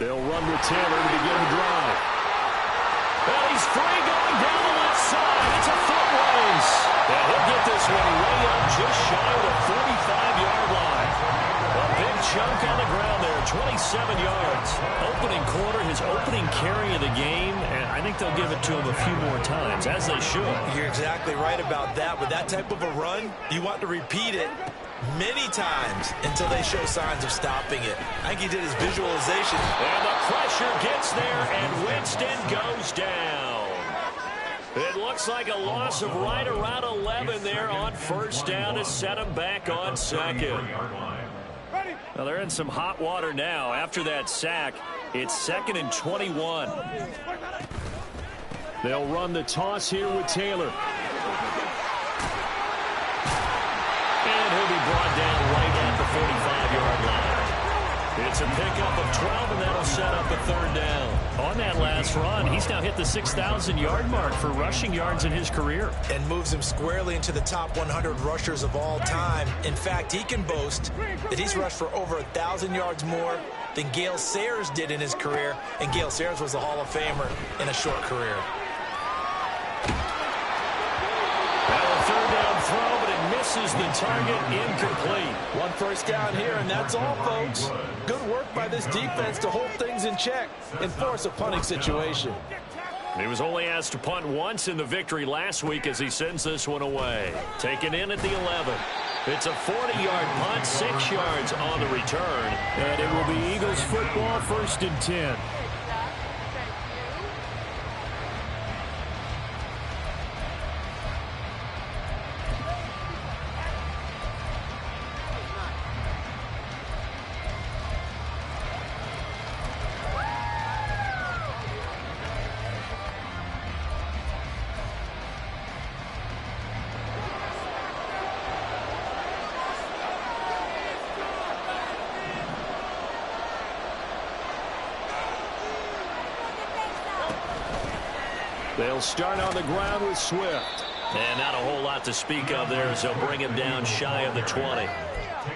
They'll run with Taylor to begin the drive. And he's free going down the left side. It's a foot race. And he'll get this one way up just shy of the 45-yard line. A big chunk on the ground there, 27 yards. Opening quarter, his opening carry of the game, and I think they'll give it to him a few more times, as they should. You're exactly right about that. With that type of a run, you want to repeat it many times until they show signs of stopping it. I think he did his visualization. And the pressure gets there, and Winston goes down. It looks like a loss of right around 11 there on first down to set him back on second. Well, they're in some hot water now. After that sack, it's 2nd and 21. They'll run the toss here with Taylor. And he'll be brought down right at the 45-yard line. It's a pickup of 12, and that'll set up a third down. On that last run, he's now hit the 6,000-yard mark for rushing yards in his career. And moves him squarely into the top 100 rushers of all time. In fact, he can boast that he's rushed for over 1,000 yards more than Gale Sayers did in his career. And Gale Sayers was a Hall of Famer in a short career. Now a third down throw, but it misses the target, incomplete. One first down here, and that's all, folks. Good work by this defense to hold things in check and force a punting situation. He was only asked to punt once in the victory last week as he sends this one away. Taken in at the 11. It's a 40-yard punt, 6 yards on the return. And it will be Eagles football, 1st and 10. They'll start on the ground with Swift. And not a whole lot to speak of there as they'll bring him down shy of the 20.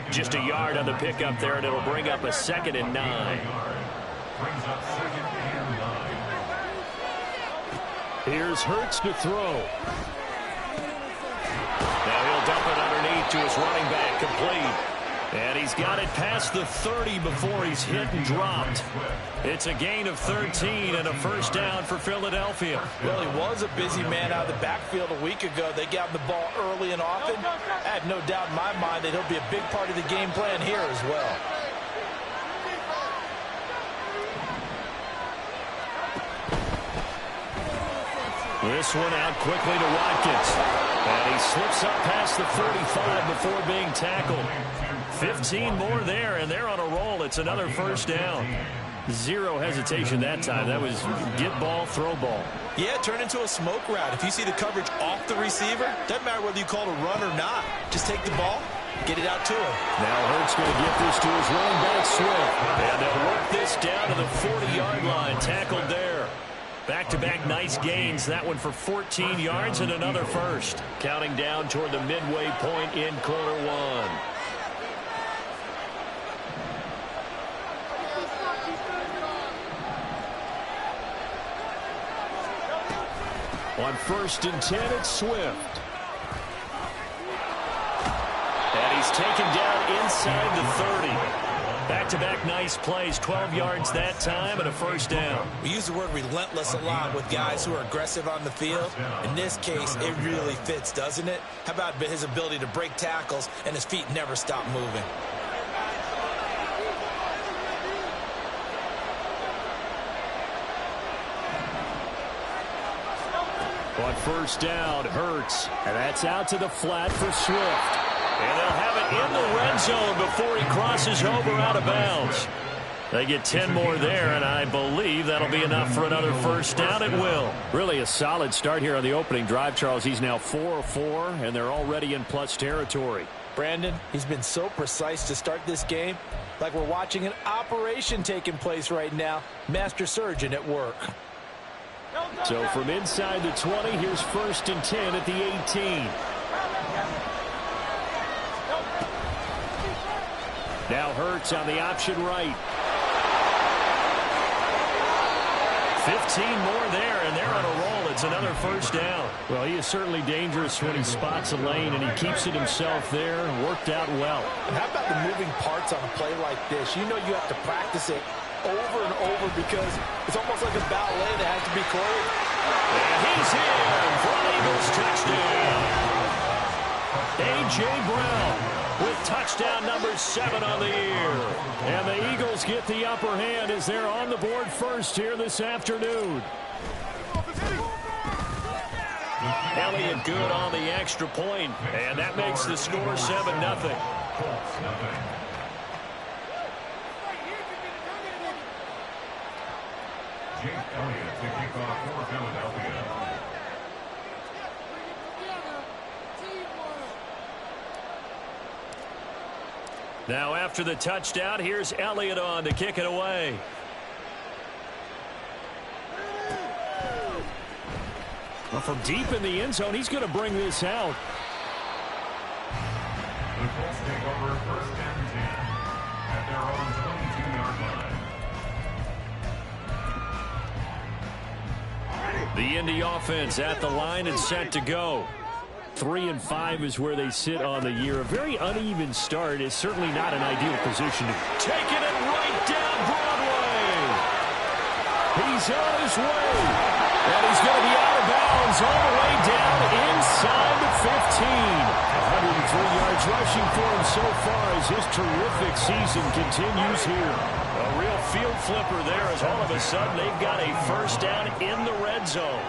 Just a yard on the pickup there, and it'll bring up a 2nd and 9. Here's Hurts to throw. Now he'll dump it underneath to his running back, complete. And he's got it past the 30 before he's hit and dropped. It's a gain of 13 and a first down for Philadelphia. Well, he was a busy man out of the backfield a week ago. They got the ball early and often. I have no doubt in my mind that he'll be a big part of the game plan here as well. This one out quickly to Watkins. And he slips up past the 45 before being tackled. 15 more there, and they're on a roll. It's another first down. Zero hesitation that time. That was get ball, throw ball. Yeah, turn into a smoke route. If you see the coverage off the receiver, doesn't matter whether you call it a run or not. Just take the ball, get it out to him. Now Hurts going to get this to his running back, Swift. And they'll work this down to the 40-yard line. Tackled there. Back-to-back nice gains. That one for 14 yards and another first. Counting down toward the midway point in quarter one. On 1st and 10, it's Swift. And he's taken down inside the 30. Back-to-back nice plays, 12 yards that time and a first down. We use the word relentless a lot with guys who are aggressive on the field. In this case, it really fits, doesn't it? How about his ability to break tackles and his feet never stop moving? On first down, Hurts. And that's out to the flat for Swift. And they'll have it in the red zone before he crosses over out of bounds. They get 10 more there, and I believe that'll be enough for another first down. It will. Really a solid start here on the opening drive, Charles. He's now 4 of 4, and they're already in plus territory. Brandon, he's been so precise to start this game. Like we're watching an operation taking place right now. Master surgeon at work. So from inside the 20, here's 1st and 10 at the 18. Now Hurts on the option right. 15 more there, and they're on a roll. It's another first down. Well, he is certainly dangerous when he spots a lane, and he keeps it himself there. Worked out well. And how about the moving parts on a play like this? You know you have to practice it over and over because it's almost like a ballet that has to be choreographed. And he's in for an Eagles touchdown. A.J. Brown with touchdown number 7 on the year. And the Eagles get the upper hand as they're on the board first here this afternoon. Elliott good on the extra point, and that makes the score 7-0. Jake Elliott to kick off for Philadelphia. Now after the touchdown, here's Elliott on to kick it away. Well, from deep in the end zone, he's going to bring this out. The Colts take over first and 10 at their own 22-yard line. The Indy offense at the line and set to go. 3-5 is where they sit on the year. A very uneven start is certainly not an ideal position to be. Taking it right down Broadway. He's on his way. And he's going to be out of bounds all the way down inside the 15. 103 yards rushing for him so far as his terrific season continues here. A real field flipper there as all of a sudden they've got a first down in the red zone.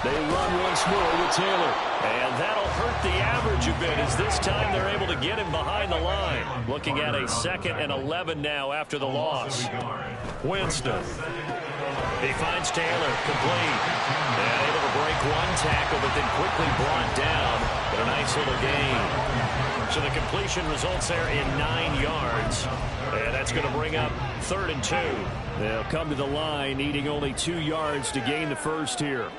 They run once more with Taylor. And that'll hurt the average a bit as this time they're able to get him behind the line. Looking at a 2nd and 11 now after the loss. Winston. He finds Taylor complete. And able to break one tackle but then quickly brought down. But a nice little gain. So the completion results there in 9 yards. And that's going to bring up 3rd and 2. They'll come to the line needing only 2 yards to gain the first here.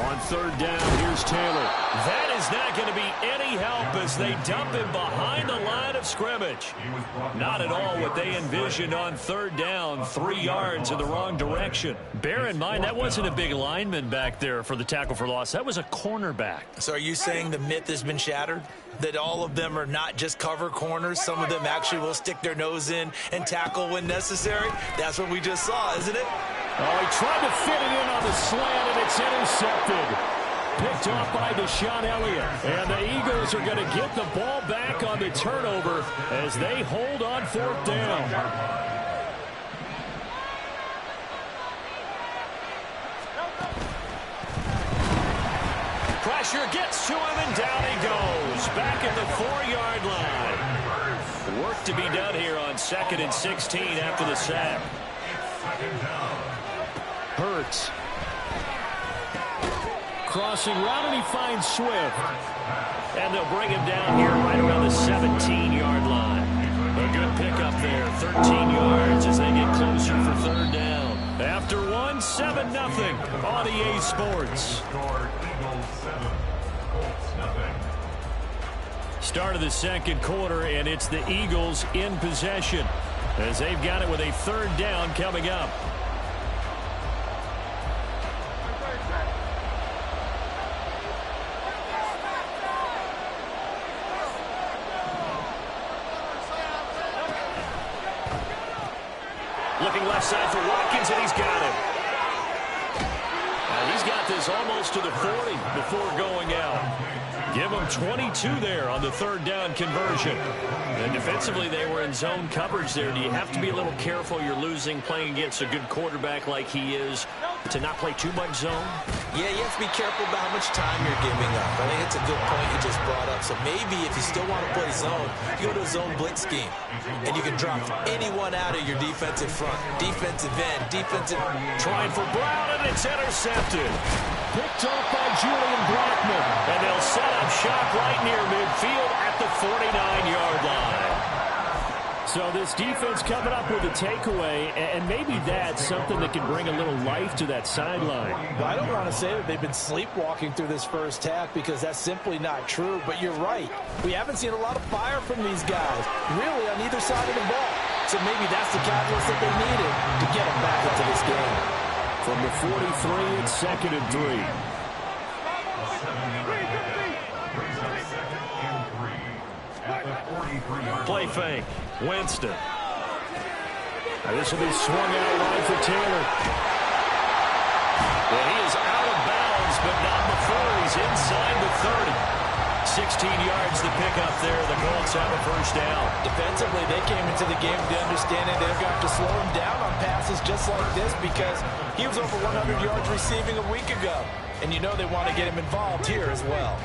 On 3rd down, here's Taylor. That is not going to be any help as they dump him behind the line of scrimmage. Not at all what they envisioned on 3rd down, 3 yards in the wrong direction. Bear in mind, that wasn't a big lineman back there for the tackle for loss. That was a cornerback. So are you saying the myth has been shattered? That all of them are not just cover corners? Some of them actually will stick their nose in and tackle when necessary? That's what we just saw, isn't it? Oh, he tried to fit it in on the slant, and it's intercepted. Picked off by Deshaun Elliott. And the Eagles are going to get the ball back on the turnover as they hold on 4th down. Pressure gets to him, and down he goes. Back at the 4-yard line. Work to be done here on 2nd and 16 after the sack. Hurts. Crossing route, and he finds Swift. And they'll bring him down here right around the 17-yard line. A good pickup there, 13 yards as they get closer for 3rd down. After 1, 7-0 on EA Sports. Start of the 2nd quarter, and it's the Eagles in possession as they've got it with a 3rd down coming up. Looking left side for Watkins, and he's got him. He's got this almost to the 40 before going out. Give him 22 there on the 3rd down conversion. And defensively, they were in zone coverage there. Do you have to be a little careful? You're losing playing against a good quarterback like he is to not play too much zone? Yeah, you have to be careful about how much time you're giving up. I think it's a good point you just brought up. So maybe if you still want to play zone, you go to a zone blitz scheme. And you can drop anyone out of your defensive front. Defensive end, defensive... Trying for Brown, and it's intercepted. Picked off by Julian Blackmon. And they'll set up shop right near midfield at the 49-yard line. So this defense coming up with a takeaway, and maybe that's something that can bring a little life to that sideline. Well, I don't want to say that they've been sleepwalking through this first half because that's simply not true, but you're right. We haven't seen a lot of fire from these guys, really, on either side of the ball. So maybe that's the catalyst that they needed to get them back into this game. From the 43, it's 2nd and 3. Play fake. Winston. Now this will be swung out wide for Taylor. Well, he is out of bounds, but not before he's inside the 30. 16 yards the pickup there. The Colts have a first down. Defensively, they came into the game with the understanding they're going to have to slow him down on passes just like this because he was over 100 yards receiving a week ago. And you know they want to get him involved here as well.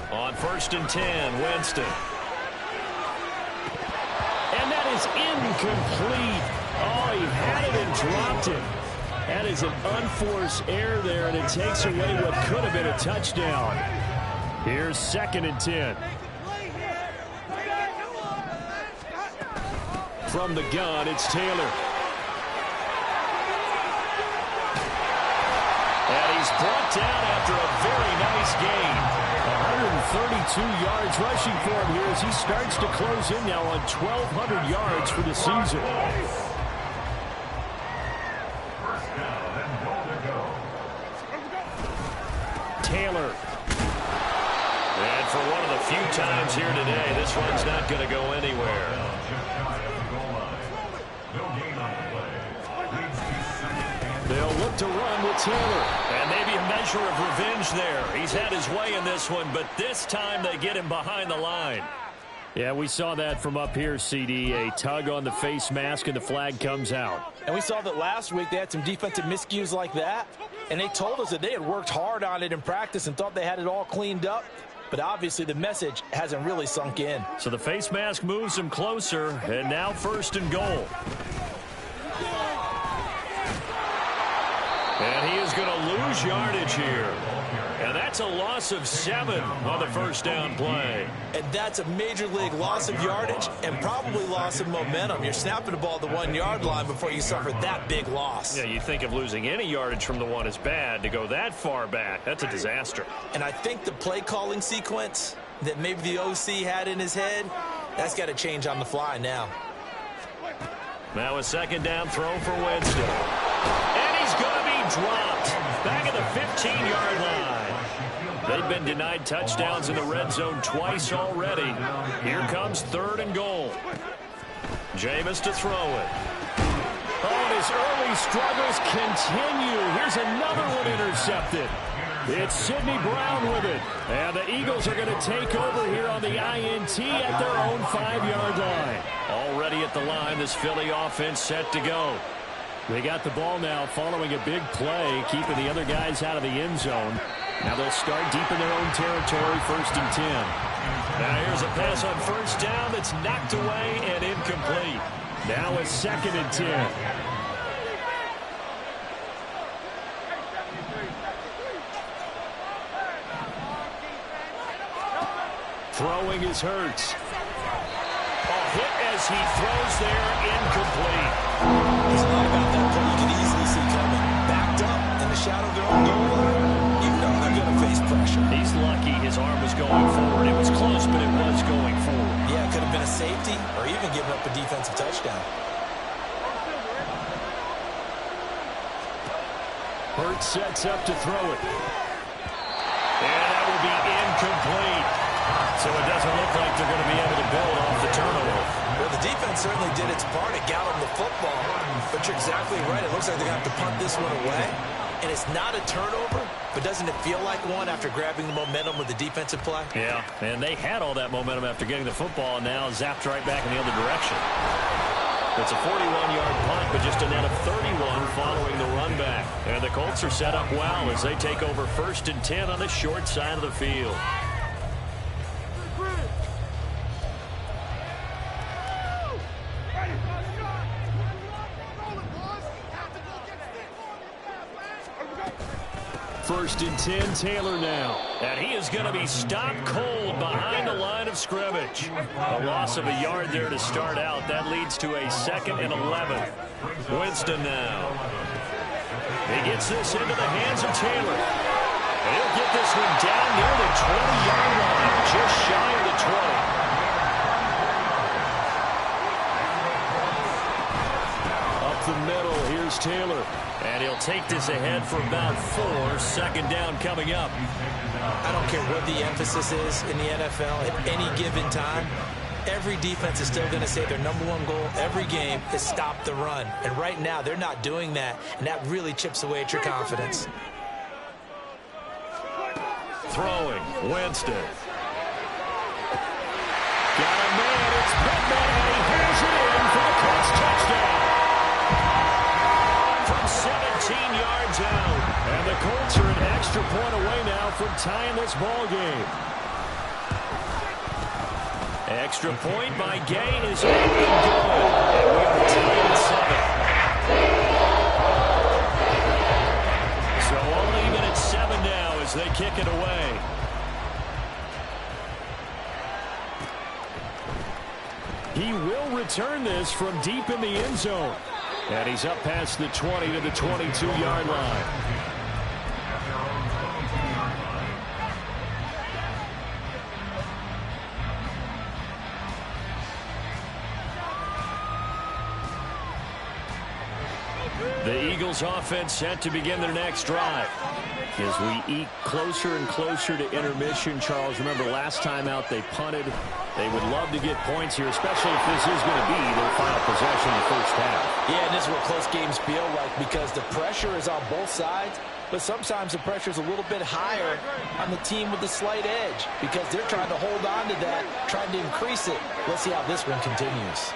On 1st and 10, Winston. And that is incomplete. Oh, he had it and dropped it. That is an unforced error there, and it takes away what could have been a touchdown. Here's 2nd and 10. From the gun, it's Taylor. And he's brought down after a very nice game. 132 yards rushing for him here as he starts to close in now on 1,200 yards for the season. Taylor. And for one of the few times here today, this one's not going to go anywhere. They'll look to run with Taylor. And maybe a measure of revenge there. He's had his way in this one, but this time they get him behind the line. Yeah, we saw that from up here, CD. A tug on the face mask, and the flag comes out. And we saw that last week they had some defensive miscues like that. And they told us that they had worked hard on it in practice and thought they had it all cleaned up. But obviously the message hasn't really sunk in. So the face mask moves him closer, and now 1st and goal. And he is going to lose yardage here. And that's a loss of 7 on the first down play. And that's a major league loss of yardage and probably loss of momentum. You're snapping the ball at the 1-yard line before you suffer that big loss. Yeah, you think of losing any yardage from the one is bad. To go that far back, that's a disaster. And I think the play calling sequence that maybe the OC had in his head, that's got to change on the fly now. Now a 2nd down throw for Winston. And he's going to be dropped back at the 15-yard line. They've been denied touchdowns in the red zone twice already. Here comes 3rd and goal. Jameis to throw it. Oh, and his early struggles continue. Here's another one intercepted. It's Sidney Brown with it. And the Eagles are going to take over here on the INT at their own 5-yard line. Already at the line, this Philly offense set to go. They got the ball now following a big play, keeping the other guys out of the end zone. Now they'll start deep in their own territory, 1st and 10. Now here's a pass on 1st down that's knocked away and incomplete. Now a 2nd and 10. Throwing is Hurts. Hit as he throws there, incomplete. There's a lot about that play you can easily see coming. Backed up in the shadow of their own goal line. You know they're going to face pressure. He's lucky his arm was going forward. It was close, but it was going forward. Yeah, it could have been a safety or even given up a defensive touchdown. Hurts sets up to throw it. And that will be incomplete. So it doesn't look like they're going to be able to build off the turnover. Well, the defense certainly did its part. It got them the football. But you're exactly right. It looks like they're going to have to punt this one away. And it's not a turnover, but doesn't it feel like one after grabbing the momentum with the defensive play? Yeah, and they had all that momentum after getting the football, and now zapped right back in the other direction. It's a 41-yard punt, but just a net of 31 following the run back. And the Colts are set up well as they take over 1st and 10 on the short side of the field. first and 10, Taylor now. And he is going to be stopped cold behind the line of scrimmage. A loss of a yard there to start out. That leads to a 2nd and 11. Winston now. He gets this into the hands of Taylor. And he'll get this one down near the 20-yard line, just shy of the 20. The middle, here's Taylor. And he'll take this ahead for about 4. 2nd down coming up. I don't care what the emphasis is in the NFL at any given time. Every defense is still going to say their #1 goal every game is stop the run. And right now, they're not doing that, and that really chips away at your confidence. Throwing, Winston. Got a man, it's Pittman, and he hears it in for the Colts touchdown. 17 yards out. And the Colts are an extra point away now from tying this ball game. Extra point by Gay is up and good. And we are tied at 7. So all even at 7 now as they kick it away. He will return this from deep in the end zone. And he's up past the 20 to the 22-yard line. The Eagles offense set to begin their next drive. As we eat closer and closer to intermission, Charles, remember last time out they punted. They would love to get points here, especially if this is going to be their final possession in the first half. Yeah, and this is what close games feel like because the pressure is on both sides, but sometimes the pressure is a little bit higher on the team with the slight edge because they're trying to hold on to that, trying to increase it. Let's see how this one continues.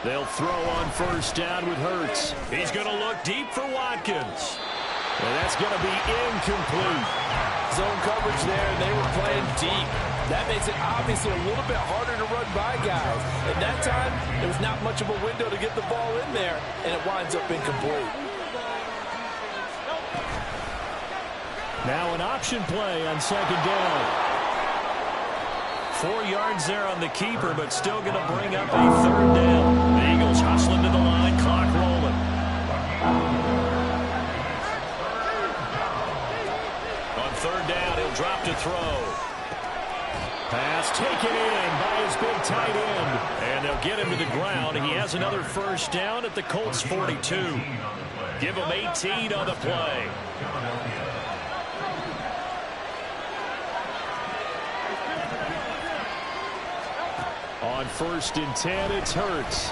They'll throw on first down with Hurts. He's going to look deep for Watkins. And that's going to be incomplete. Zone coverage there, and they were playing deep. That makes it obviously a little bit harder to run by guys. At that time, there was not much of a window to get the ball in there, and it winds up incomplete. Now an option play on 2nd down. 4 yards there on the keeper, but still going to bring up a 3rd down. The Eagles hustling to the line, clock rolling. On 3rd down, he'll drop to throw. Pass taken in by his big tight end. And they'll get him to the ground. He has another first down at the Colts 42. Give him 18 on the play. On 1st and 10, it's Hurts.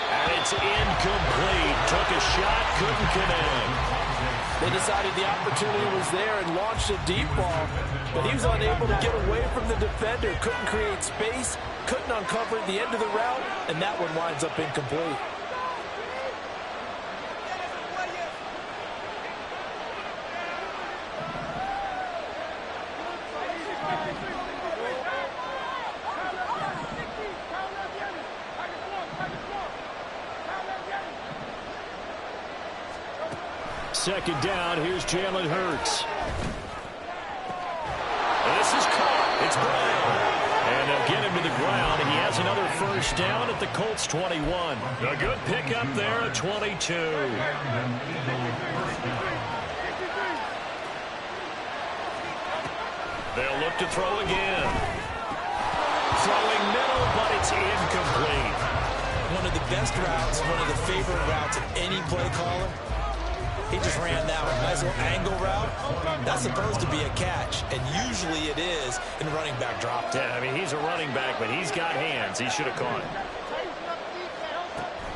And it's incomplete. Took a shot, couldn't connect. They decided the opportunity was there and launched a deep ball, but he was unable to get away from the defender, couldn't create space, couldn't uncover the end of the route, and that one winds up incomplete. Second down, here's Jalen Hurts. This is caught. It's Brown. And they'll get him to the ground. He has another first down at the Colts 21. A good pickup there at 22. They'll look to throw again. Throwing middle, but it's incomplete. One of the best routes, one of the favorite routes of any play caller. He just ran that one. Nice little angle route. That's supposed to be a catch, and usually it is in running back drop. Yeah, I mean, he's a running back, but he's got hands. He should have caught it.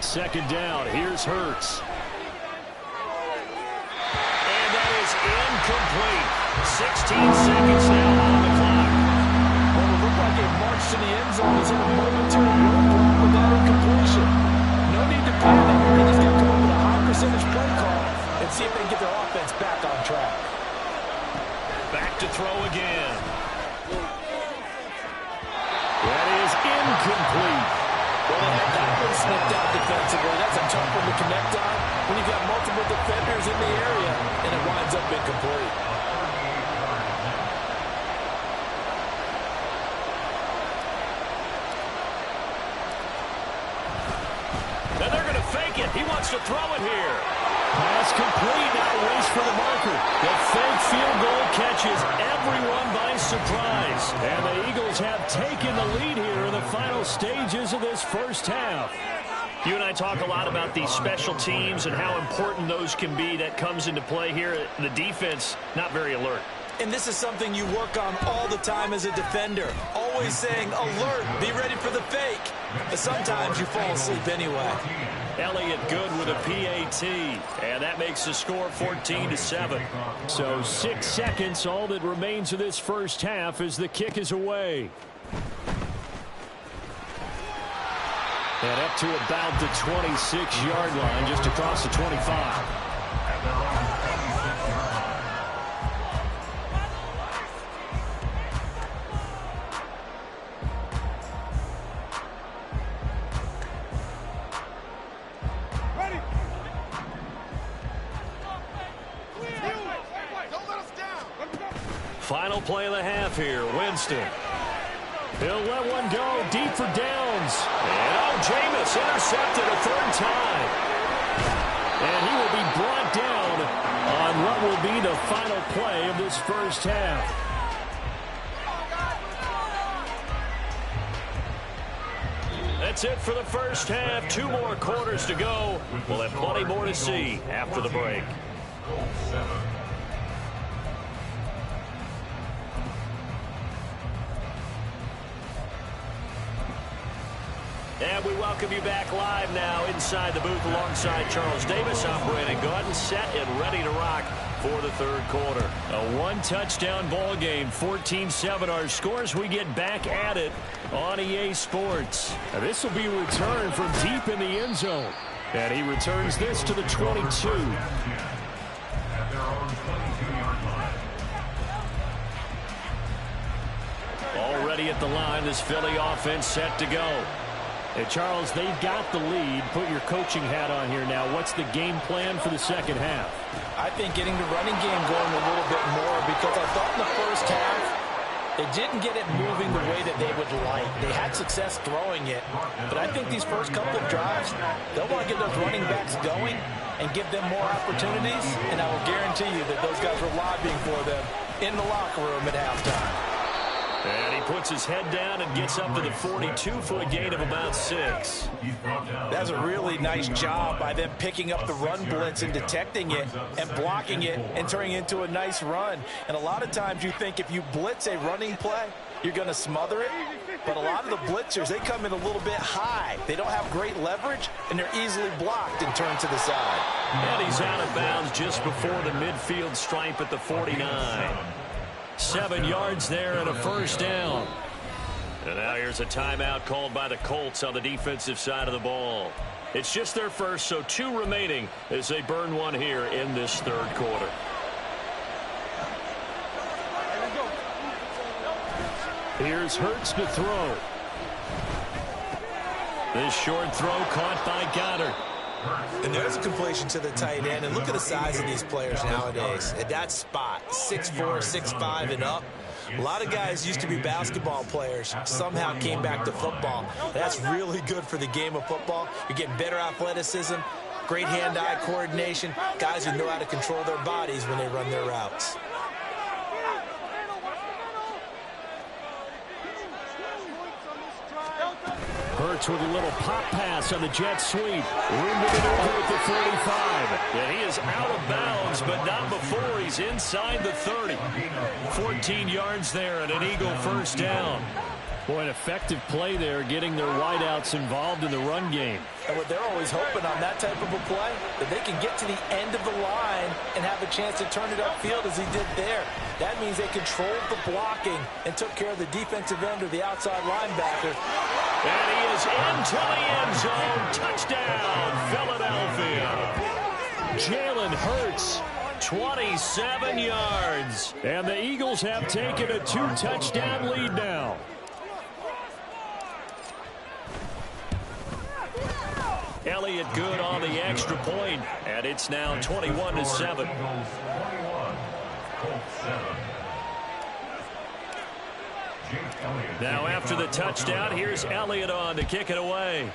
Second down, here's Hurts. And that is incomplete. 16 seconds now on the clock. Well, it looked like it marched to the end zone. He's in a momentary roadblock with that incompletion. No need to panic. They just got to come up with a high percentage play call and see if they can get their offense back on track. Back to throw again. That is incomplete. Well, they had that one slipped out. The Boy, that's a tough one to connect on when you've got multiple defenders in the area, and it winds up incomplete. And they're going to fake it. He wants to throw it here. Pass complete. Now race for the marker. The fake field goal catches everyone by surprise. And the Eagles have taken the lead here in the final stages of this first half. You and I talk a lot about these special teams and how important those can be. That comes into play here. The defense, not very alert. And this is something you work on all the time as a defender. Always saying, alert, be ready for the fake. But sometimes you fall asleep anyway. Elliott Good with a PAT. And that makes the score 14-7. So 6 seconds, all that remains of this first half as the kick is away. And up to about the 26-yard line, just across the 25. Final play of the half here. Winston. He'll let one go deep for Downs. And Jameis intercepted a third time. And he will be brought down on what will be the final play of this first half. That's it for the first half. 2 more quarters to go. We'll have plenty more to see after the break. And we welcome you back live now inside the booth alongside Charles Davis. I'm Brandon Gaudin, set and ready to rock for the third quarter. A one-touchdown ball game, 14-7 our scores. We get back at it on EA Sports. Now this will be a return from deep in the end zone. And he returns this to the 22. Already at the line, this Philly offense set to go. And Charles, they've got the lead. Put your coaching hat on here now. What's the game plan for the second half? I think getting the running game going a little bit more, because I thought in the first half they didn't get it moving the way that they would like. They had success throwing it, but I think these first couple of drives, they'll want to get those running backs going and give them more opportunities, and I will guarantee you that those guys were lobbying for them in the locker room at halftime. And he puts his head down and gets up to the 42 for a gain of about 6. That's a really nice job by them picking up the run blitz and detecting it and blocking it and turning it into a nice run. And a lot of times you think if you blitz a running play, you're going to smother it. But a lot of the blitzers, they come in a little bit high. They don't have great leverage, and they're easily blocked and turned to the side. And he's out of bounds just before the midfield stripe at the 49. 7 yards there and a first down. And now here's a timeout called by the Colts on the defensive side of the ball. It's just their first, so 2 remaining as they burn one here in this third quarter. Here's Hurts to throw. This short throw caught by Goddard. And there's a completion to the tight end. And look at the size of these players nowadays. At that spot, 6'4", 6'5", and up. A lot of guys used to be basketball players, somehow came back to football. That's really good for the game of football. You're getting better athleticism, great hand-eye coordination, guys who know how to control their bodies when they run their routes. Hurts with a little pop pass on the jet sweep. Room to maneuver at the 45. And he is out of bounds, but not before he's inside the 30. 14 yards there and an Eagle first down. Boy, an effective play there, getting their wideouts involved in the run game. And what they're always hoping on that type of a play, that they can get to the end of the line and have a chance to turn it upfield as he did there. That means they controlled the blocking and took care of the defensive end or the outside linebacker. And he is into the end zone. Touchdown, Philadelphia. Jalen Hurts, 27 yards. and the Eagles have taken a 2-touchdown lead now. Elliott good on the extra point, and it's now 21-7. Now after the touchdown, here's Elliott on to kick it away.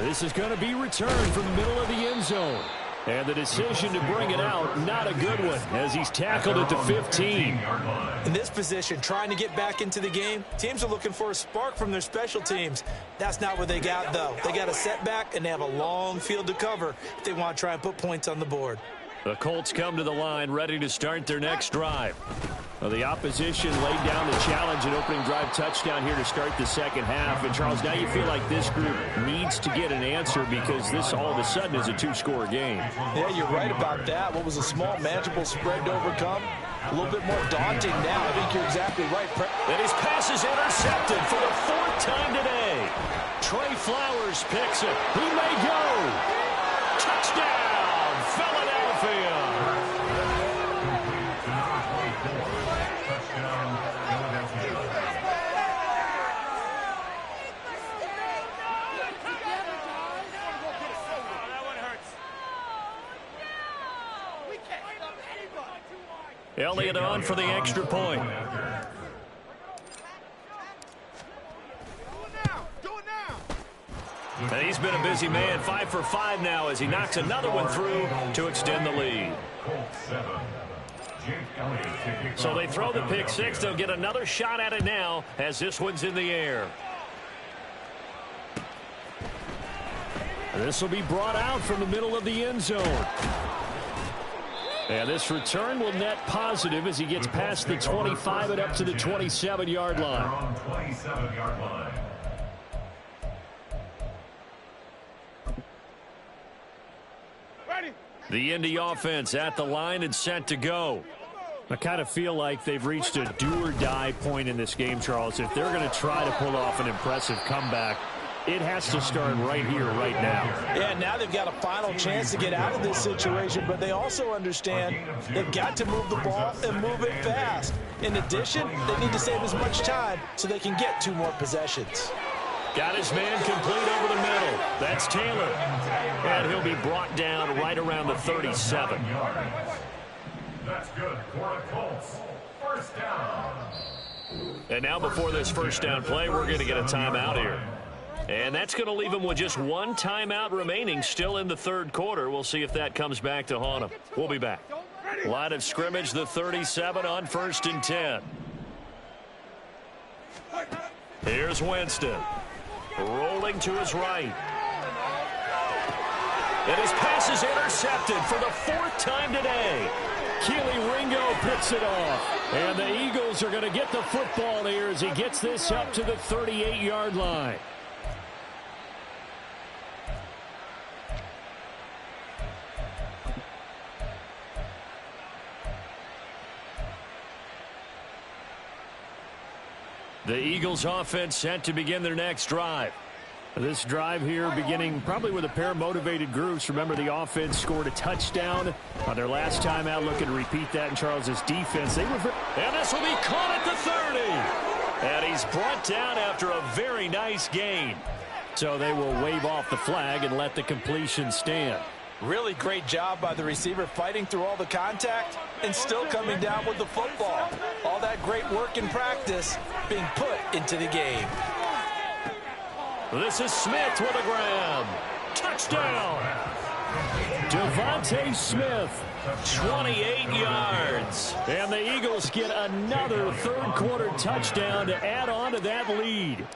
This is going to be returned from the middle of the end zone. And the decision to bring it out, not a good one, as he's tackled at the 15. In this position, trying to get back into the game, teams are looking for a spark from their special teams. That's not what they got, though. They got a setback, and they have a long field to cover if they want to try and put points on the board. The Colts come to the line, ready to start their next drive. Well, the opposition laid down the challenge and opening drive touchdown here to start the second half. And, Charles, now you feel like this group needs to get an answer because this all of a sudden is a two-score game. Yeah, you're right about that. What was a small, manageable spread to overcome? A little bit more daunting now. I think you're exactly right. And his pass is intercepted for the fourth time today. Trey Flowers picks it. He may go. Touchdown, Philadelphia. Elliott on for the extra point. And he's been a busy man, 5 for 5 now as he knocks another one through to extend the lead. So they throw the pick six. They'll get another shot at it now as this one's in the air. This will be brought out from the middle of the end zone. And this return will net positive as he gets past the 25 and up to the 27-yard line. The Indy offense at the line and set to go. I kind of feel like they've reached a do-or-die point in this game, Charles. If they're going to try to pull off an impressive comeback, it has to start right here, right now. Yeah, now they've got a final chance to get out of this situation, but they also understand they've got to move the ball and move it fast. In addition, they need to save as much time so they can get 2 more possessions. Got his man complete over the middle. That's Taylor. And he'll be brought down right around the 37. That's good for the Colts. First down. And now before this first down play, we're going to get a timeout here. And that's going to leave him with just 1 timeout remaining still in the third quarter. We'll see if that comes back to haunt him. We'll be back. Line of scrimmage, the 37 on 1st and 10. Here's Winston. Rolling to his right. And his pass is intercepted for the 4th time today. Keely Ringo picks it off. And the Eagles are going to get the football here as he gets this up to the 38-yard line. The Eagles offense set to begin their next drive. This drive here beginning probably with a pair of motivated groups. Remember, the offense scored a touchdown on their last time out. Looking to repeat that in Charles's defense. And this will be caught at the 30. And he's brought down after a very nice gain. So they will wave off the flag and let the completion stand. Really great job by the receiver fighting through all the contact and still coming down with the football. All that great work in practice being put into the game. This is Smith with a grab. Touchdown. Devontae Smith. 28 yards. And the Eagles get another third quarter touchdown to add on to that lead.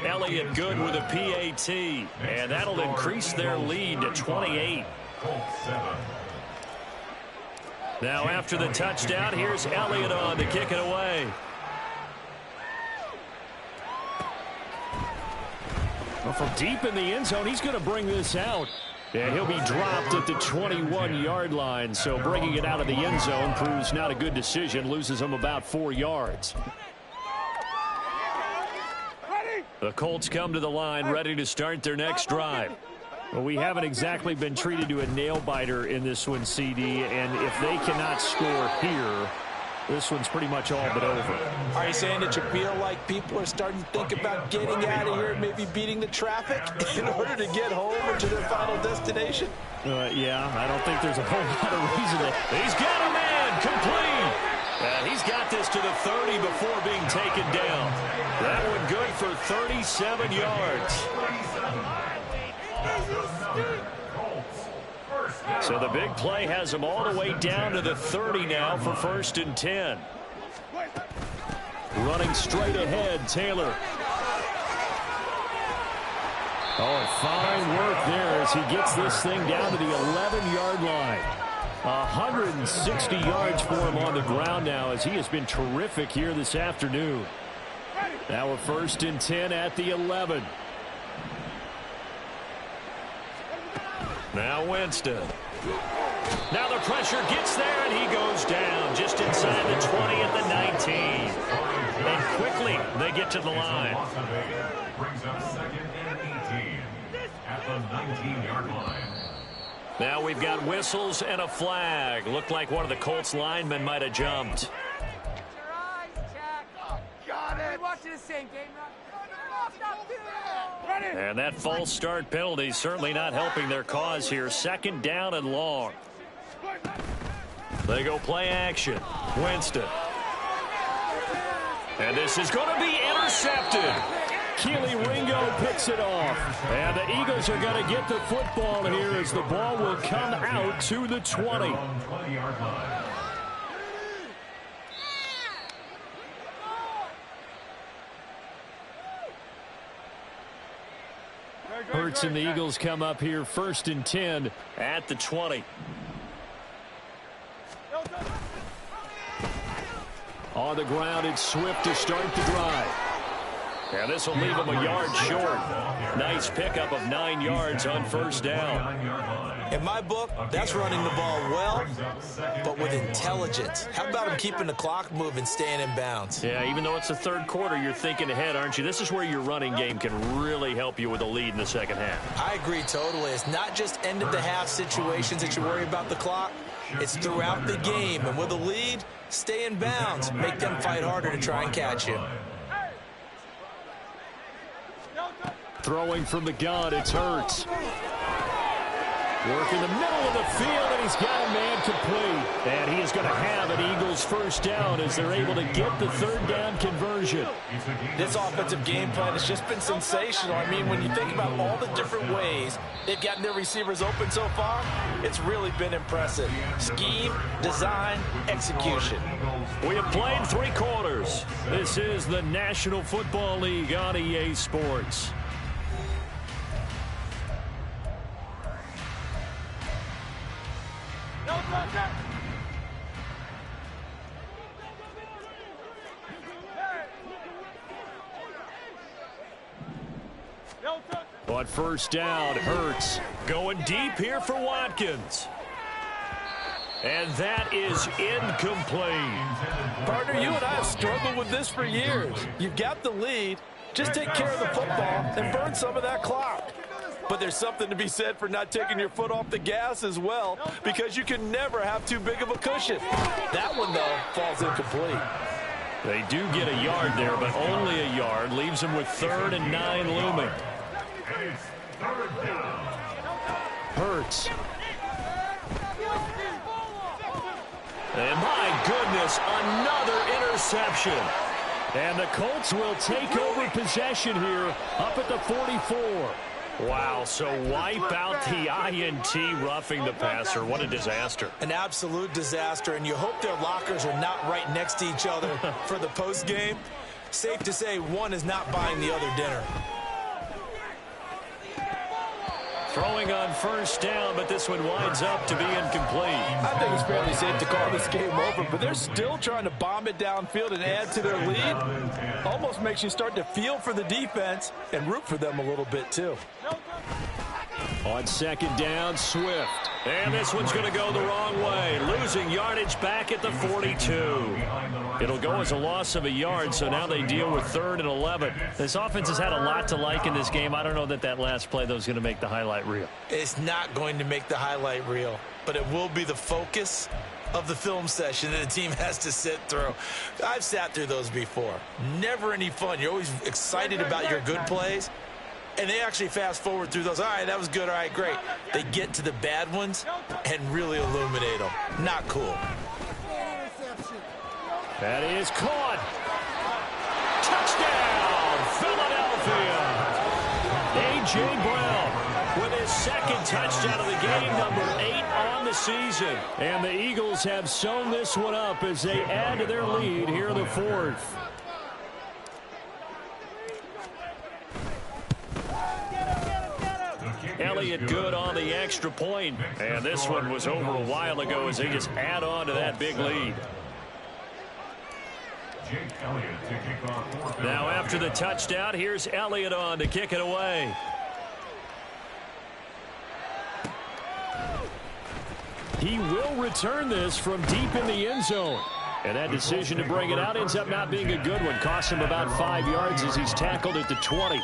Elliott good with a PAT, and that'll increase their lead to 28. Now after the touchdown, here's Elliott on to kick it away. Well, from deep in the end zone, he's going to bring this out. And he'll be dropped at the 21-yard line, so bringing it out of the end zone proves not a good decision, loses him about 4 yards. The Colts come to the line ready to start their next drive. Well, we haven't exactly been treated to a nail-biter in this one, CD, and if they cannot score here, this one's pretty much all but over. Are you saying that you feel like people are starting to think about getting out of here and maybe beating the traffic in order to get home or to their final destination? Yeah, I don't think there's a whole lot of reason to. He's got a man complete. And he's got this to the 30 before being taken down. That one good for 37 yards. So the big play has him all the way down to the 30 now for 1st and 10. Running straight ahead, Taylor. Oh, fine work there as he gets this thing down to the 11-yard line. 160 yards for him on the ground now as he has been terrific here this afternoon. Now we're 1st and 10 at the 11. Now Winston. Now the pressure gets there, and he goes down just inside the 20 at the 19. And quickly they get to the line. Brings up 2nd and 18 at the 19-yard line. Now we've got whistles and a flag. Looked like one of the Colts linemen might have jumped. And that false start penalty certainly not helping their cause here. 2nd down and long. They go play action. Winston. And this is going to be intercepted. Keely Ringo picks it off. And the Eagles are going to get the football here as the ball will come out to the 20. Hurts and the Eagles come up here 1st and 10 at the 20. On the ground, it's Swift to start the drive. And this will leave him a yard short. Nice pickup of 9 yards on 1st down. In my book, that's running the ball well, but with intelligence. How about him keeping the clock moving, staying in bounds? Yeah, even though it's the 3rd quarter, you're thinking ahead, aren't you? This is where your running game can really help you with a lead in the 2nd half. I agree totally. It's not just end-of-the-half situations that you worry about the clock. It's throughout the game. And with a lead, stay in bounds. Make them fight harder to try and catch you. Throwing from the gun, it's Hurts. Work in the middle of the field, and he's got a man complete. And he is going to have an Eagles 1st down as they're able to get the 3rd down conversion. This offensive game plan has just been sensational. I mean, when you think about all the different ways they've gotten their receivers open so far, it's really been impressive. Scheme, design, execution. We have played 3 quarters. This is the National Football League on EA Sports. On 1st down, Hurts going deep here for Watkins. And that is incomplete. Partner, you and I have struggled with this for years. You've got the lead. Just take care of the football and burn some of that clock. But there's something to be said for not taking your foot off the gas as well, because you can never have too big of a cushion. That one, though, falls incomplete. They do get a yard there, but only a yard. Leaves them with 3rd and 9 looming. Hurts. And my goodness, another interception. And the Colts will take over possession here up at the 44. Wow, so wipe out the INT, roughing the passer. What a disaster. An absolute disaster, and you hope their lockers are not right next to each other for the postgame. Safe to say one is not buying the other dinner. Throwing on 1st down, but this one winds up to be incomplete. I think it's fairly safe to call this game over, but they're still trying to bomb it downfield and add to their lead. Almost makes you start to feel for the defense and root for them a little bit, too. On 2nd down, Swift. And this one's going to go the wrong way. Losing yardage back at the 42. It'll go as a loss of a yard, so now they deal with 3rd and 11. This offense has had a lot to like in this game. I don't know that last play, though, is going to make the highlight reel. It's not going to make the highlight reel, but it will be the focus of the film session that a team has to sit through. I've sat through those before. Never any fun. You're always excited about your good plays, and they actually fast forward through those. All right, that was good. All right, great. They get to the bad ones and really illuminate them. Not cool. That is caught. Touchdown, Philadelphia. A.J. Brown with his second touchdown of the game, number 8 on the season. And the Eagles have sewn this one up as they add to their lead here in the fourth. Elliott good on the extra point. And this one was over a while ago as they just add on to that big lead. Now after the touchdown, here's Elliott on to kick it away. He will return this from deep in the end zone. And that decision to bring it out ends up not being a good one. Costs him about 5 yards as he's tackled at the 20.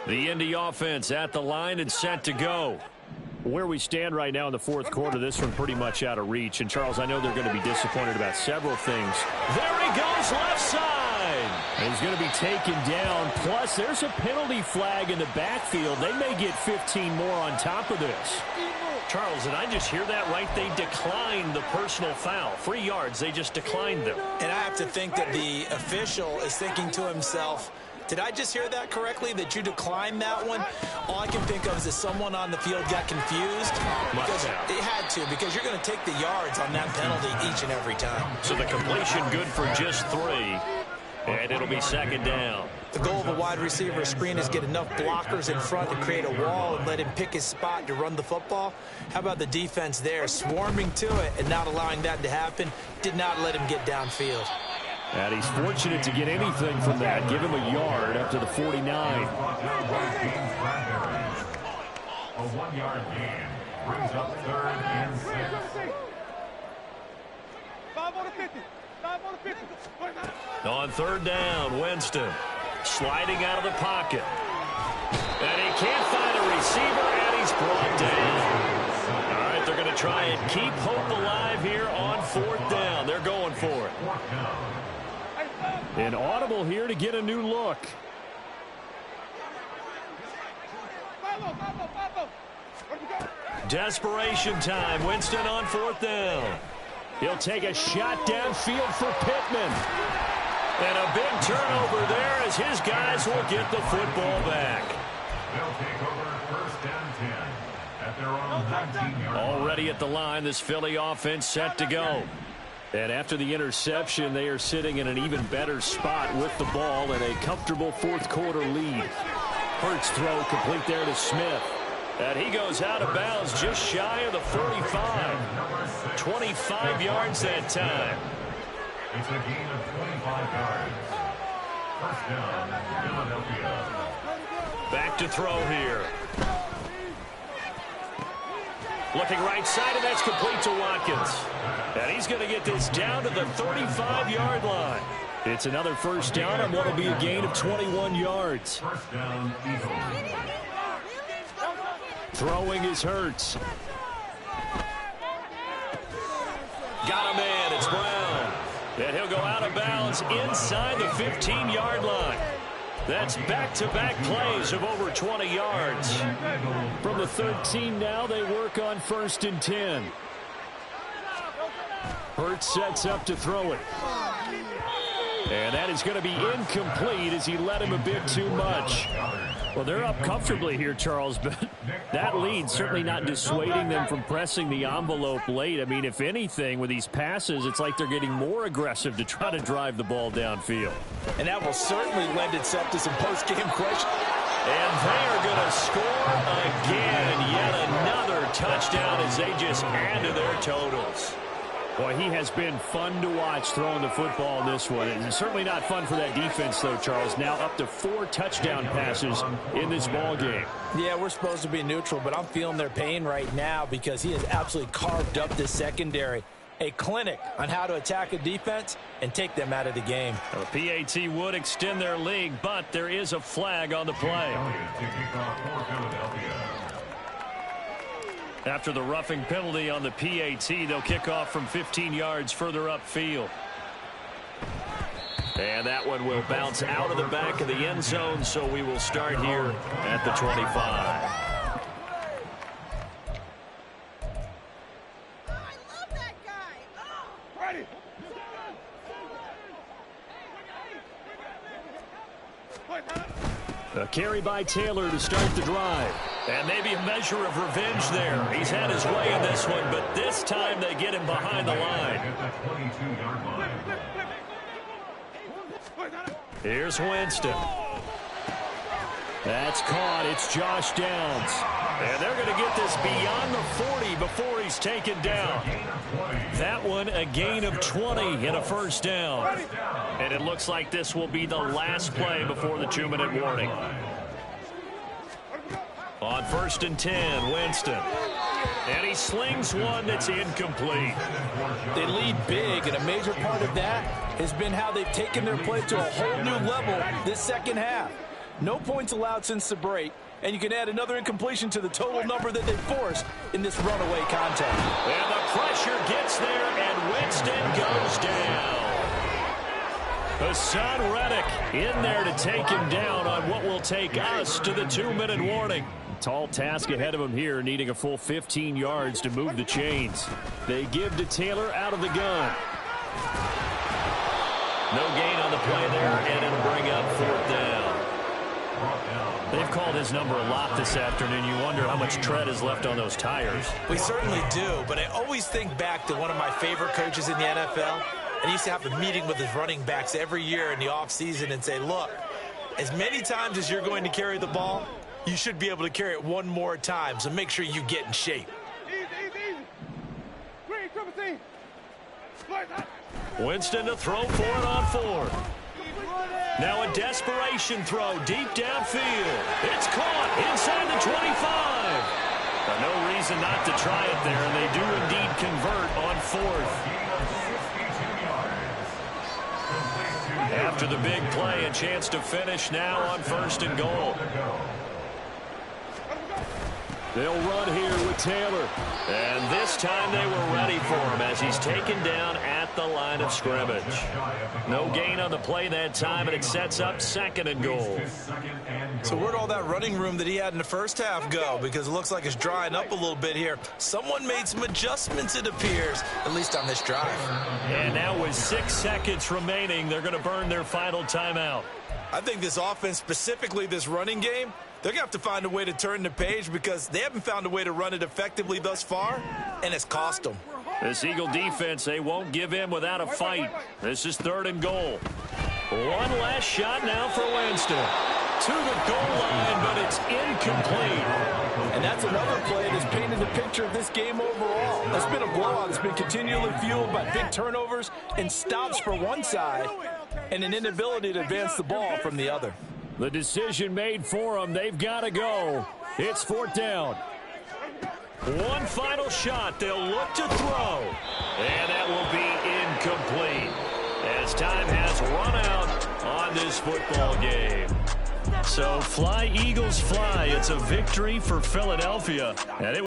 The Indy offense at the line and set to go. Where we stand right now in the fourth quarter, this one pretty much out of reach. And, Charles, I know they're going to be disappointed about several things. There he goes, left side. And he's going to be taken down. Plus, there's a penalty flag in the backfield. They may get 15 more on top of this. Charles, did I just hear that right? They declined the personal foul. 3 yards, they just declined them. And I have to think that the official is thinking to himself, did I just hear that correctly, that you declined that one? All I can think of is that someone on the field got confused. Because it had to, because you're going to take the yards on that penalty each and every time. So the completion good for just 3, and it'll be second down. The goal of a wide receiver screen is get enough blockers in front to create a wall and let him pick his spot to run the football. How about the defense there, swarming to it and not allowing that to happen? Did not let him get downfield. And he's fortunate to get anything from that. Give him a yard up to the 49. A 1-yard gain brings up 3rd and 6. On 3rd down, Winston sliding out of the pocket. And he can't find a receiver, and he's brought down. All right, they're going to try and keep hope alive here on 4th down. They're going for it. An audible here to get a new look. Desperation time. Winston on 4th down. He'll take a shot downfield for Pittman. And a big turnover there as his guys will get the football back. They'll take over 1st and 10 at their own 19-yard line. Already at the line, this Philly offense set to go. And after the interception, they are sitting in an even better spot with the ball and a comfortable fourth quarter lead. Hurts throw complete there to Smith. And he goes out of bounds just shy of the 45. 25 yards that time. It's a gain of 25 yards. 1st down, Philadelphia. Back to throw here. Looking right side, and that's complete to Watkins. And he's going to get this down to the 35-yard line. It's another 1st down and what will be a gain of 21 yards. 1st down, Eagles. Throwing is Hurts. Got a man, it's Brown. And he'll go out of bounds inside the 15-yard line. That's back-to-back plays of over 20 yards. From the 13 now, they work on 1st and 10. Hurts sets up to throw it. And that is going to be incomplete as he let him a bit too much. Well, they're up comfortably here, Charles, but that lead certainly not dissuading them from pressing the envelope late. I mean, if anything, with these passes, it's like they're getting more aggressive to try to drive the ball downfield. And that will certainly lend itself to some post-game questions. And they are going to score again. Yet another touchdown as they just add to their totals. Boy, he has been fun to watch throwing the football in this one. It's certainly not fun for that defense, though, Charles. Now up to 4 touchdown passes in this ball game. Yeah, we're supposed to be neutral, but I'm feeling their pain right now because he has absolutely carved up this secondary. A clinic on how to attack a defense and take them out of the game. Well, the PAT would extend their lead, but there is a flag on the play. Elliott to kick off for Philadelphia. After the roughing penalty on the PAT, they'll kick off from 15 yards further upfield. And that one will bounce out of the back of the end zone, so we will start here at the 25. A carry by Taylor to start the drive. And maybe a measure of revenge there. He's had his way in this one, but this time they get him behind the line. Here's Winston. That's caught. It's Josh Downs. And they're going to get this beyond the 40 before he's taken down. That one a gain of 20 and a first down. And it looks like this will be the last play before the 2-minute warning. On 1st and 10, Winston. And he slings one that's incomplete. They lead big, and a major part of that has been how they've taken their play to a whole new level this second half. No points allowed since the break, and you can add another incompletion to the total number that they forced in this runaway contest. And the pressure gets there, and Winston goes down. Hassan Reddick in there to take him down on what will take us to the 2-minute warning. Tall task ahead of him here, needing a full 15 yards to move the chains. They give to Taylor out of the gun. No gain on the play there, and it'll bring up 4th down. They've called his number a lot this afternoon. You wonder how much tread is left on those tires. We certainly do, but I always think back to one of my favorite coaches in the NFL. And he used to have a meeting with his running backs every year in the offseason and say, look, as many times as you're going to carry the ball, you should be able to carry it one more time, so make sure you get in shape. Winston to throw for it on 4th. Now a desperation throw deep downfield. It's caught inside the 25. But no reason not to try it there, and they do indeed convert on 4th. After the big play, a chance to finish now on 1st and goal. They'll run here with Taylor. And this time they were ready for him as he's taken down at the line of scrimmage. No gain on the play that time, and it sets up 2nd and goal. So where'd all that running room that he had in the first half go? Because it looks like it's drying up a little bit here. Someone made some adjustments, it appears, at least on this drive. And now with 6 seconds remaining, they're going to burn their final timeout. I think this offense, specifically this running game, they're going to have to find a way to turn the page because they haven't found a way to run it effectively thus far, and it's cost them. This Eagle defense, they won't give in without a fight. This is 3rd and goal. One last shot now for Winston. To the goal line, but it's incomplete. And that's another play that's painted the picture of this game overall. That's been a blowout that's been continually fueled by big turnovers and stops for one side and an inability to advance the ball from the other. The decision made for them. They've got to go. It's 4th down. One final shot. They'll look to throw. And that will be incomplete as time has run out on this football game. So fly, Eagles, fly. It's a victory for Philadelphia. And it